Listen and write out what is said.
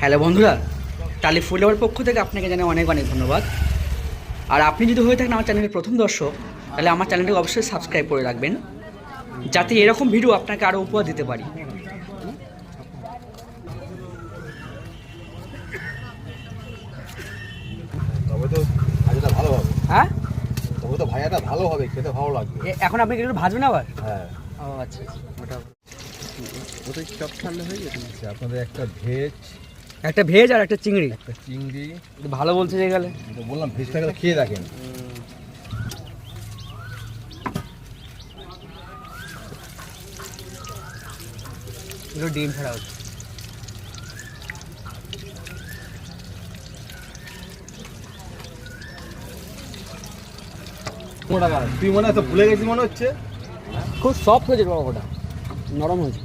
Hello বন্ধুরা, টালি food lover পক্ষ থেকে আপনাকে জানাই অনেক অনেক ধন্যবাদ। আর আপনি যদি হয়ে থাকেন আমার চ্যানেলের প্রথম দর্শক, তাহলে আমার চ্যানেলটাকে অবশ্যই সাবস্ক্রাইব করে রাখবেন, যাতে এরকম ভিডিও আপনাকে আরও উপহার দিতে পারি। তবে তো ভাজাটা ভালো হবে। হ্যাঁ, তবে তো ভাজাটা ভালো হবে, খেতে ভালো লাগবে। এখন আপনি একটু ভাজবেন আবার? হ্যাঁ, ও আচ্ছা, ওটা ওটাই চপ ঠান্ডা হয়ে গেছে। আপনাদের একটা ভেজ, একটা ভেজ আর একটা চিংড়ি। একটা চিংড়ি। ভালো বলতে যে গেলে তো বললাম ভেজটাকে তো খেয়ে দেখেন। এগুলো ডিম ছাড়া হচ্ছে। তুই মনে হয় তো ভুলে গেছিস মনে হচ্ছে। খুব সফট হয়েছে বাবা, ওটা নরম হয়েছে।